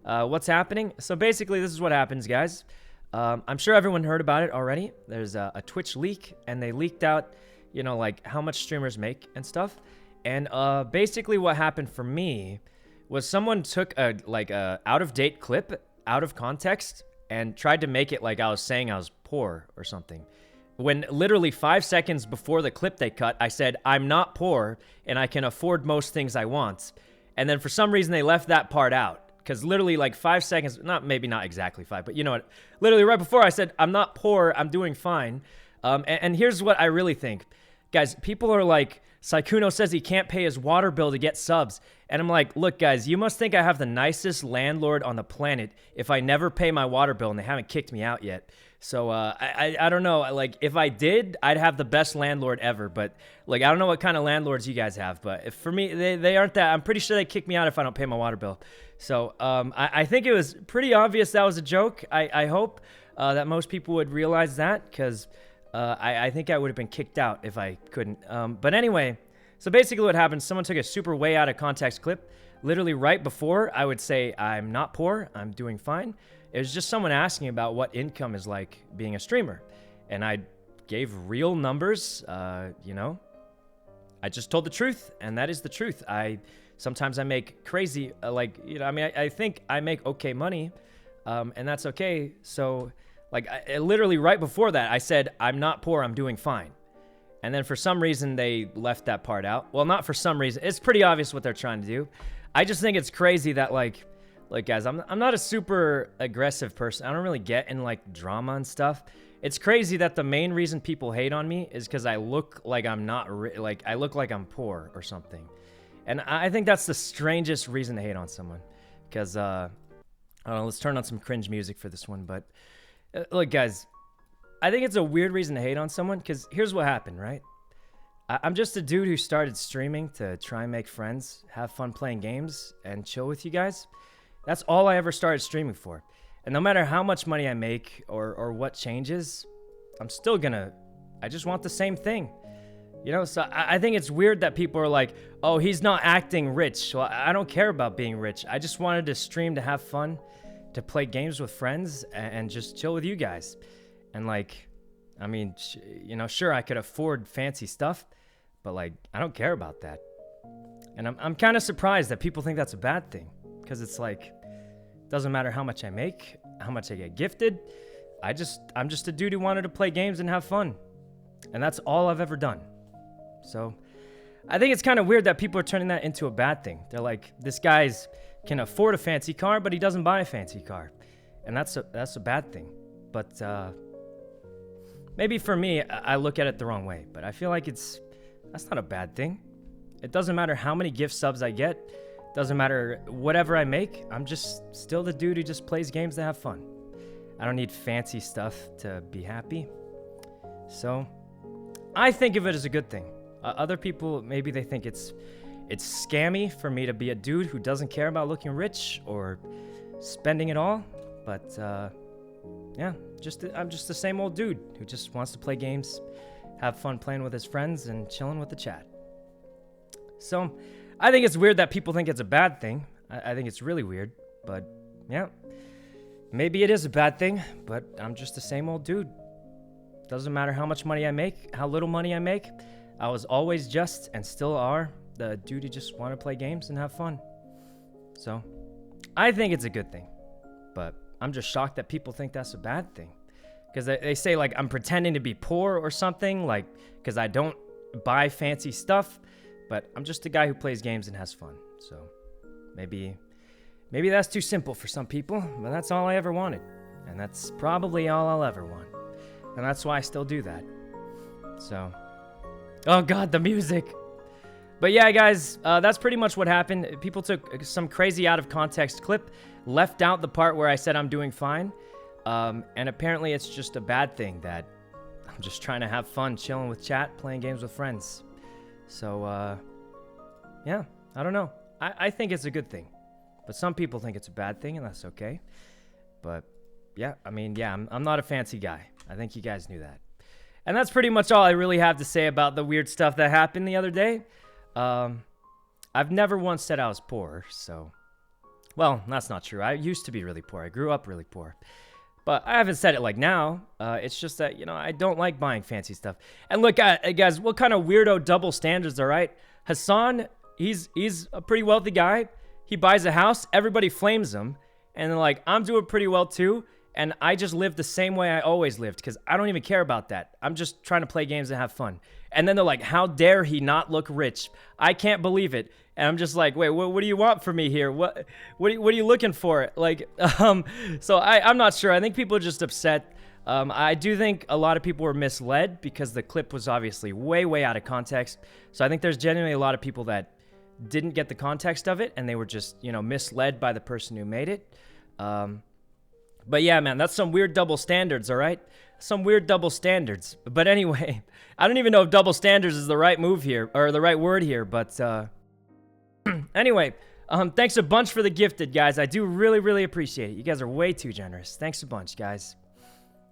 What's happening? So basically, this is what happens, guys. I'm sure everyone heard about it already. There's a Twitch leak, and they leaked out, like how much streamers make and stuff. And basically, what happened for me was someone took a out of date clip out of context and tried to make it like I was saying I was poor or something. When literally 5 seconds before the clip they cut, I said, I'm not poor and I can afford most things I want. And then for some reason, they left that part out. Because literally like 5 seconds, maybe not exactly 5, but you know what? Literally right before I said, I'm not poor, I'm doing fine. And here's what I really think. Guys, people are like, Sykkuno says he can't pay his water bill to get subs. And I'm like, look, guys, you must think I have the nicest landlord on the planet if I never pay my water bill and they haven't kicked me out yet. So I don't know. Like, if I did, I'd have the best landlord ever. But, like, I don't know what kind of landlords you guys have. But if, for me, they aren't that. I'm pretty sure they kick me out if I don't pay my water bill. So I think it was pretty obvious that was a joke. I hope that most people would realize that because I think I would have been kicked out if I couldn't. But anyway, so basically what happened, someone took a super way out of context clip. Literally right before I would say, I'm not poor, I'm doing fine. It was just someone asking about what income is like being a streamer. And I gave real numbers, I just told the truth, and that is the truth. Sometimes I make crazy, I think I make okay money, and that's okay. So, literally right before that, I said, I'm not poor, I'm doing fine. And then for some reason, they left that part out. Well, not for some reason. It's pretty obvious what they're trying to do. I just think it's crazy that, guys, I'm not a super aggressive person. I don't really get in, drama and stuff. It's crazy that the main reason people hate on me is because I look like I'm not, I look like I'm poor or something. And I think that's the strangest reason to hate on someone. Because, I don't know, let's turn on some cringe music for this one. But, look, guys, I think it's a weird reason to hate on someone. Because here's what happened, right? I'm just a dude who started streaming to try and make friends, have fun playing games, and chill with you guys. That's all I ever started streaming for. And no matter how much money I make or what changes, I'm still gonna, I just want the same thing. So I think it's weird that people are like, oh, he's not acting rich. Well, I don't care about being rich. I just wanted to stream to have fun, to play games with friends, and just chill with you guys. And sure, I could afford fancy stuff, but I don't care about that. And I'm kind of surprised that people think that's a bad thing. Because it's doesn't matter how much I make, how much I get gifted. I'm just a dude who wanted to play games and have fun. And that's all I've ever done. So I think it's kind of weird that people are turning that into a bad thing. They're like, this guy's can afford a fancy car, but he doesn't buy a fancy car. And that's a bad thing. But maybe for me, I look at it the wrong way. But I feel like that's not a bad thing. It doesn't matter how many gift subs I get. Doesn't matter whatever I make. I'm just still the dude who just plays games to have fun. I don't need fancy stuff to be happy. So I think of it as a good thing. Other people, maybe they think it's scammy for me to be a dude who doesn't care about looking rich or spending it all. But yeah, I'm just the same old dude who just wants to play games, have fun playing with his friends, and chilling with the chat. So I think it's weird that people think it's a bad thing. I think it's really weird. But yeah, maybe it is a bad thing, but I'm just the same old dude. Doesn't matter how much money I make, how little money I make. I was always just, and still are, the dude who just want to play games and have fun. So I think it's a good thing. But I'm just shocked that people think that's a bad thing. Because they say, I'm pretending to be poor or something, because I don't buy fancy stuff. But I'm just a guy who plays games and has fun. So maybe that's too simple for some people, but that's all I ever wanted. And that's probably all I'll ever want. And that's why I still do that. So, oh God, the music. But yeah, guys, that's pretty much what happened. People took some crazy out of context clip, left out the part where I said I'm doing fine. And apparently it's just a bad thing that I'm just trying to have fun, chilling with chat, playing games with friends. So, yeah, I don't know. I think it's a good thing. But some people think it's a bad thing, and that's okay. But, yeah, I'm not a fancy guy. I think you guys knew that. And that's pretty much all I really have to say about the weird stuff that happened the other day. I've never once said I was poor, so Well, that's not true. I used to be really poor. I grew up really poor. But I haven't said it like now. It's just that, I don't like buying fancy stuff. And look, guys, what kind of weirdo double standards, all right? Hassan, he's a pretty wealthy guy. He buys a house. Everybody flames him. And they're like, I'm doing pretty well too. And I just live the same way I always lived because I don't even care about that. I'm just trying to play games and have fun. And then they're like, how dare he not look rich? I can't believe it. And I'm just like, wait, what do you want from me here? What are you looking for? Like, so I'm not sure. I think people are just upset. I do think a lot of people were misled because the clip was obviously way, way out of context. So I think there's genuinely a lot of people that didn't get the context of it and they were just, misled by the person who made it. But yeah, man, that's some weird double standards, all right? Some weird double standards. But anyway, I don't even know if double standards is the right move here, or the right word here, but anyway, thanks a bunch for the gifted, guys. I do really, really appreciate it. You guys are way too generous. Thanks a bunch, guys.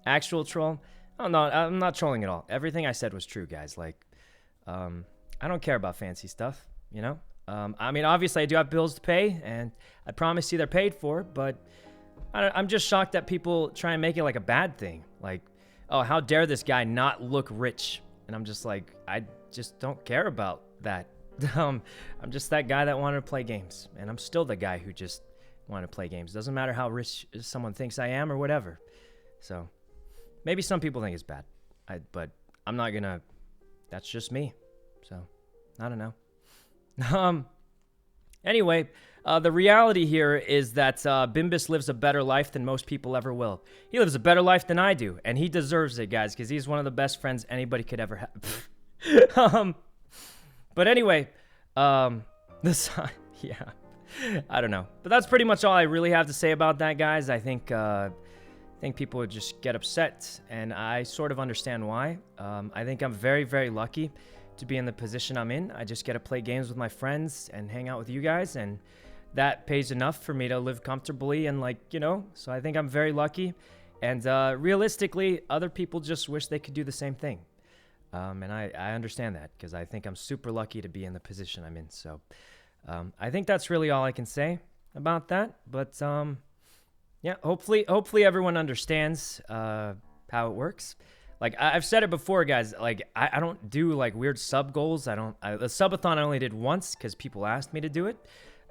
Actual troll? Oh, no, I'm not trolling at all. Everything I said was true, guys. Like, I don't care about fancy stuff, I mean, obviously, I do have bills to pay, and I promise you they're paid for, but I'm just shocked that people try and make it like a bad thing. Like, oh, how dare this guy not look rich? And I'm just like, I just don't care about that. I'm just that guy that wanted to play games. And I'm still the guy who just wanted to play games. Doesn't matter how rich someone thinks I am or whatever. So, maybe some people think it's bad. But I'm not gonna... That's just me. So, I don't know. Anyway... the reality here is that Bimbus lives a better life than most people ever will. He lives a better life than I do, and he deserves it, guys, because he's one of the best friends anybody could ever have. But anyway, this, yeah, I don't know. But that's pretty much all I really have to say about that, guys. I think people would just get upset, and I sort of understand why. I think I'm very, very lucky to be in the position I'm in. I just get to play games with my friends and hang out with you guys, and that pays enough for me to live comfortably and so I think I'm very lucky. And realistically, other people just wish they could do the same thing. And I understand that because I think I'm super lucky to be in the position I'm in. So I think that's really all I can say about that. But yeah, hopefully everyone understands how it works. Like, I've said it before, guys. Like, I don't do like weird sub goals. The subathon I only did once because people asked me to do it.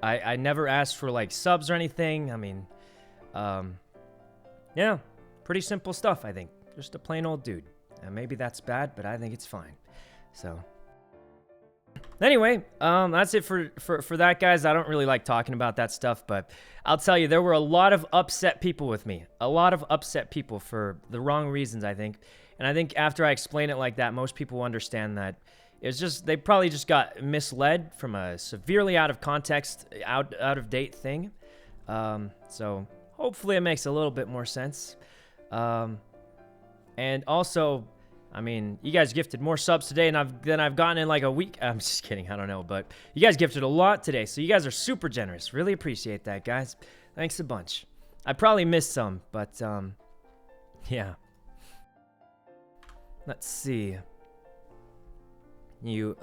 I never asked for like subs or anything. I mean, yeah, pretty simple stuff, I think. Just a plain old dude. And maybe that's bad, but I think it's fine. So anyway, that's it for that, guys. I don't really like talking about that stuff, but I'll tell you, there were a lot of upset people with me. A lot of upset people for the wrong reasons, I think. And I think after I explain it like that, most people understand that it's just, they probably just got misled from a severely out of context, out of date thing. So hopefully it makes a little bit more sense. And also, I mean, you guys gifted more subs today than I've gotten in like a week. I'm just kidding. I don't know. But you guys gifted a lot today. So you guys are super generous. Really appreciate that, guys. Thanks a bunch. I probably missed some, but yeah. Let's see. You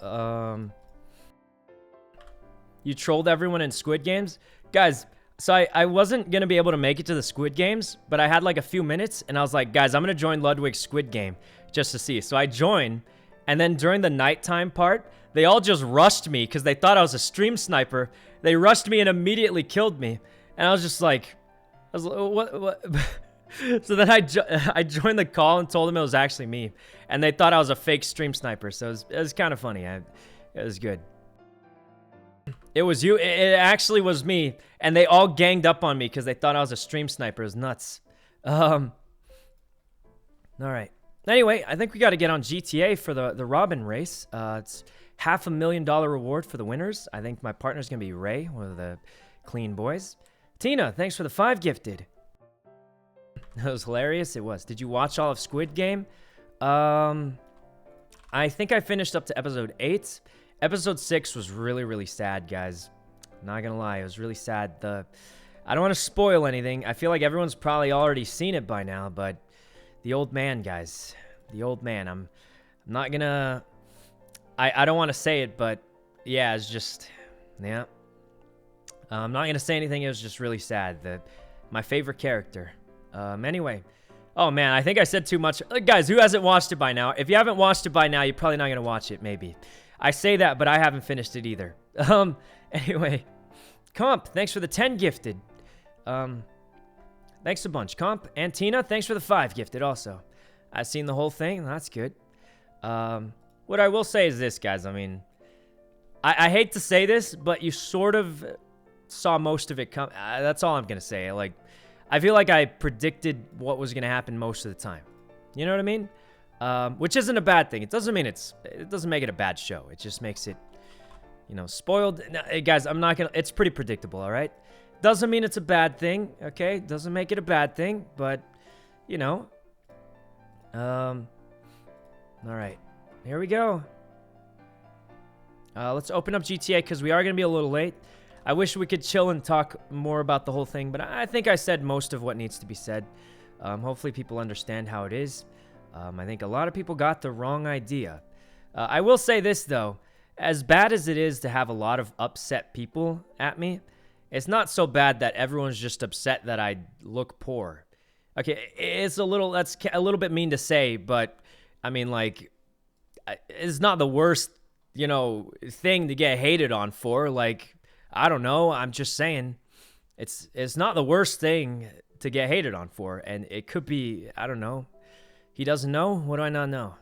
trolled everyone in Squid Games? Guys, so I wasn't going to be able to make it to the Squid Games, but I had like a few minutes, and I was like, guys, I'm going to join Ludwig's Squid Game just to see. So I joined, and then during the nighttime part, they all just rushed me because they thought I was a stream sniper. They rushed me and immediately killed me. And I was just like, what? So then I joined the call and told them it was actually me. And they thought I was a fake stream sniper. So it was kind of funny. It was good. It was you. It actually was me. And they all ganged up on me because they thought I was a stream sniper. It was nuts. All right. Anyway, I think we got to get on GTA for the Robin race. It's $500,000 reward for the winners. I think my partner's going to be Ray, one of the clean boys. Tina, thanks for the 5 gifted. That was hilarious. It was. Did you watch all of Squid Game? I think I finished up to episode 8. Episode 6 was really, really sad, guys. Not gonna lie, it was really sad. I don't want to spoil anything. I feel like everyone's probably already seen it by now, but the old man, guys. The old man. I'm not gonna... I don't want to say it, but yeah, it's just... Yeah. I'm not gonna say anything. It was just really sad. My favorite character. Anyway. Oh man, I think I said too much. Guys, who hasn't watched it by now? If you haven't watched it by now, you're probably not gonna watch it. Maybe. I say that, but I haven't finished it either. Anyway, Comp, thanks for the 10 gifted. Thanks a bunch, Comp. And Tina, thanks for the 5 gifted also. I've seen the whole thing. That's good. What I will say is this, guys. I mean, I hate to say this, but you sort of saw most of it come. That's all I'm gonna say. Like, I feel like I predicted what was gonna happen most of the time. You know what I mean? Which isn't a bad thing. It doesn't mean it doesn't make it a bad show. It just makes it, you know, spoiled. Now, hey guys, I'm not gonna. It's pretty predictable. All right. Doesn't mean it's a bad thing. Okay. Doesn't make it a bad thing. But, you know. All right. Here we go. Let's open up GTA because we are gonna be a little late. I wish we could chill and talk more about the whole thing, but I think I said most of what needs to be said. Hopefully people understand how it is. I think a lot of people got the wrong idea. I will say this, though. As bad as it is to have a lot of upset people at me, it's not so bad that everyone's just upset that I look poor. Okay, that's a little bit mean to say, but I mean, like, it's not the worst, you know, thing to get hated on for. Like, I don't know. I'm just saying it's not the worst thing to get hated on for. And it could be, I don't know. He doesn't know? What do I not know?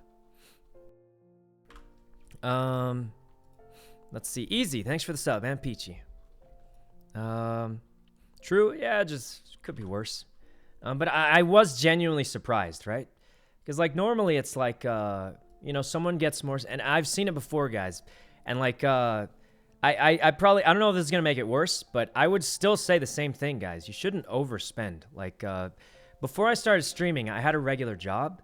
Let's see. Easy. Thanks for the sub, and Peachy. True. Yeah, just could be worse. But I was genuinely surprised, right? Because, like, normally it's like, you know, someone gets more, and I've seen it before, guys. And, like, I probably, I don't know if this is going to make it worse, but I would still say the same thing, guys. You shouldn't overspend. Like, before I started streaming, I had a regular job,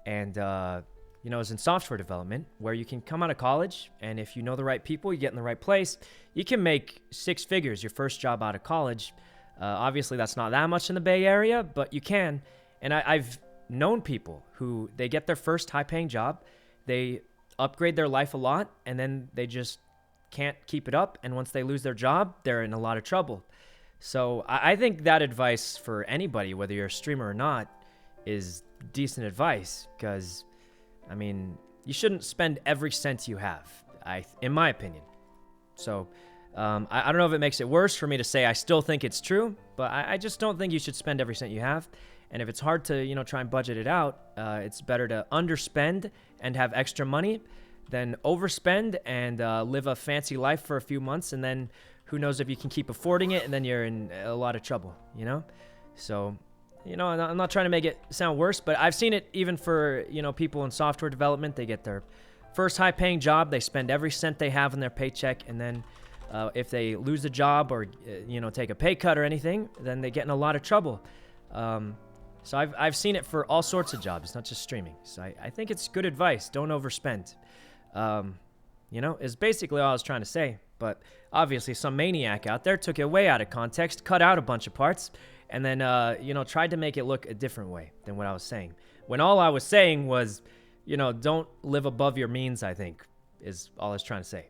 and, you know, I was in software development, where you can come out of college, and if you know the right people, you get in the right place, you can make 6 figures your first job out of college. Obviously, that's not that much in the Bay Area, but you can. And I've known people who, they get their first high-paying job, they upgrade their life a lot, and then they just can't keep it up, and once they lose their job, they're in a lot of trouble. So I think that advice for anybody, whether you're a streamer or not, is decent advice, because, I mean, you shouldn't spend every cent you have, in my opinion. So, I don't know if it makes it worse for me to say I still think it's true, but I just don't think you should spend every cent you have. And if it's hard to, you know, try and budget it out, it's better to underspend and have extra money than overspend and live a fancy life for a few months, and then who knows if you can keep affording it, and then you're in a lot of trouble, you know? So, you know, I'm not trying to make it sound worse, but I've seen it even for, you know, people in software development. They get their first high-paying job, they spend every cent they have in their paycheck, and then if they lose a job or, you know, take a pay cut or anything, then they get in a lot of trouble. So I've seen it for all sorts of jobs, not just streaming. So I think it's good advice. Don't overspend. You know, is basically all I was trying to say. But obviously some maniac out there took it way out of context, cut out a bunch of parts, and then, you know, tried to make it look a different way than what I was saying. When all I was saying was, you know, don't live above your means, I think, is all I was trying to say.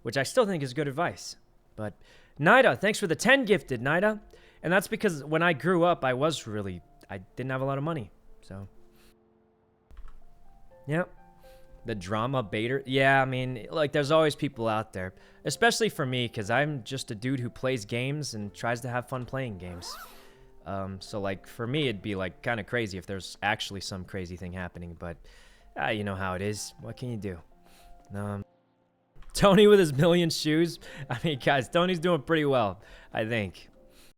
Which I still think is good advice. But Nida, thanks for the 10 gifted, Nida. And that's because when I grew up, I didn't have a lot of money. So, yeah. The drama baiter. Yeah, I mean, like, there's always people out there. Especially for me, because I'm just a dude who plays games and tries to have fun playing games. So, like, for me, it'd be, like, kind of crazy if there's actually some crazy thing happening. But, you know how it is. What can you do? Tony with his million shoes. I mean, guys, Tony's doing pretty well, I think.